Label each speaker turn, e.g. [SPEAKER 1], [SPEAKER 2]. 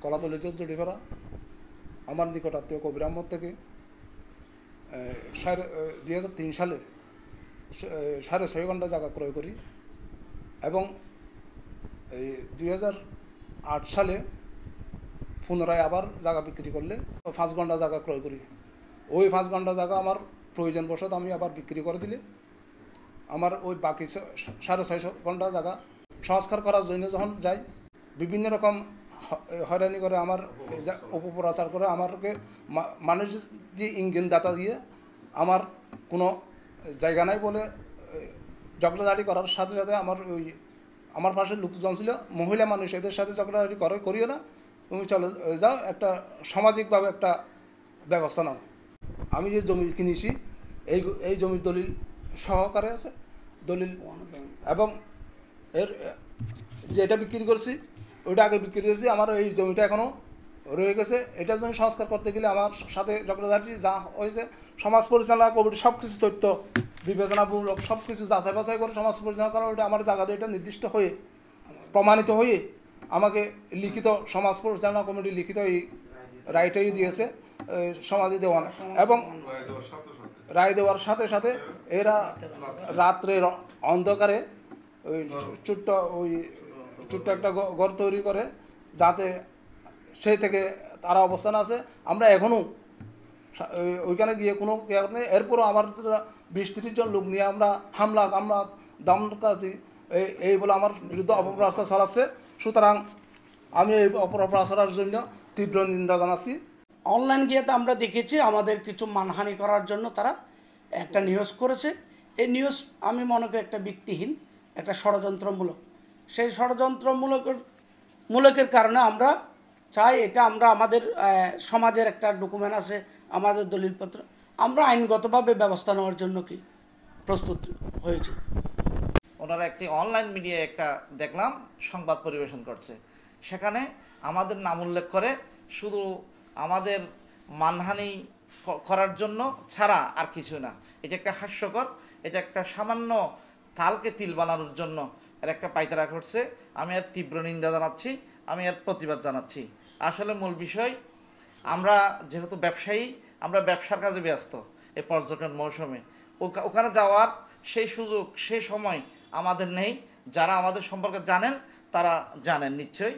[SPEAKER 1] কলাতলী জুড়িপাড়া আমার নিকট আত্মীয় কবির আহমদ থেকে 2003 সালে 6.5 ঘন্টা জায়গা ক্রয় করি এবং এই 2008 সালে পুনরায় আবার জায়গা বিক্রি করলে 5 ঘন্টা জায়গা ক্রয় করি। ওই 5 ঘন্টা জায়গা আমার প্রয়োজন বশত আমি আবার বিক্রি করে দিলে আমার ওই বাকি 6.5 ঘন্টা জায়গা সংস্কার করার জন্য যখন যাই বিভিন্ন রকম হয়রানি করে, আমার অপপ্রচার করে, আমাকে মানুষ যে ইঙ্গিনদাতা দিয়ে আমার কোনো জায়গা নাই বলে ঝগড়াঝাটি করার সাথে সাথে আমার পাশে লোকজন ছিল মহিলা মানুষ, এদের সাথে ঝগড়াঝাটি করিও না, তুমি চলে যাও, একটা সামাজিকভাবে একটা ব্যবস্থা নাও। আমি যে জমি কিনেছি এই জমির দলিল সহকারে আছে, দলিল, এবং এর যেটা বিক্রি করছি ওইটা আগে বিক্রি করেছি, আমার এই জমিটা এখনও রয়ে গেছে। এটার জন্য সংস্কার করতে গেলে আমার সাথে ঝগড়াঝাটি যা হয়েছে, সমাজ পরিচালনা কমিটি সব কিছু তথ্য বিবেচনামূলক সব কিছু যাচাই বাছাই করে সমাজ পরিচালনা করা, ওইটা আমার জায়গাতে এটা নির্দিষ্ট হয়ে প্রমাণিত হয়ে আমাকে লিখিত সমাজ পরিচালনা কমিটি লিখিত এই রায়টাই দিয়েছে সমাজে দেওয়া, এবং রায় দেওয়ার সাথে সাথে এরা রাত্রের অন্ধকারে ওই ছোট্ট একটা ঘর তৈরি করে, যাতে সেই থেকে তারা অবস্থান আছে। আমরা এখনও ওইখানে গিয়ে কোনো নেই, এরপরও আমার 20-30 জন লোক নিয়ে আমরা দমকাছি এই বলে আমার বিরুদ্ধে অপপ্রচার চালাচ্ছে। সুতরাং আমি এই অপপ্রচারের জন্য তীব্র নিন্দা জানাচ্ছি।
[SPEAKER 2] অনলাইন গিয়ে তো আমরা দেখেছি আমাদের কিছু মানহানি করার জন্য তারা একটা নিউজ করেছে। এই নিউজ আমি মনে করি একটা ভিত্তিহীন, একটা ষড়যন্ত্রমূলক। সেই ষড়যন্ত্রমূলকের কারণে আমরা চাই এটা আমরা আমাদের সমাজের একটা ডকুমেন্ট আছে, আমাদের দলিলপত্র, আমরা আইনগতভাবে ব্যবস্থা নেওয়ার জন্য কি প্রস্তুত হয়েছে।
[SPEAKER 3] ওনারা একটি অনলাইন মিডিয়ায় একটা দেখলাম সংবাদ পরিবেশন করছে, সেখানে আমাদের নাম উল্লেখ করে শুধু আমাদের মানহানি করার জন্য ছাড়া আর কিছু না। এটা একটা হাস্যকর, এটা একটা সামান্য তালকে তিল বানানোর জন্য এর একটা পায়তারা করছে। আমি এর তীব্র নিন্দা জানাচ্ছি, আমি এর প্রতিবাদ জানাচ্ছি। আসলে মূল বিষয়, আমরা যেহেতু ব্যবসায়ী, আমরা ব্যবসার কাজে ব্যস্ত। এই পর্যটন মৌসুমে ওখানে যাওয়ার সেই সুযোগ, সেই সময় আমাদের নেই। যারা আমাদের সম্পর্কে জানেন তারা জানেন নিশ্চয়ই।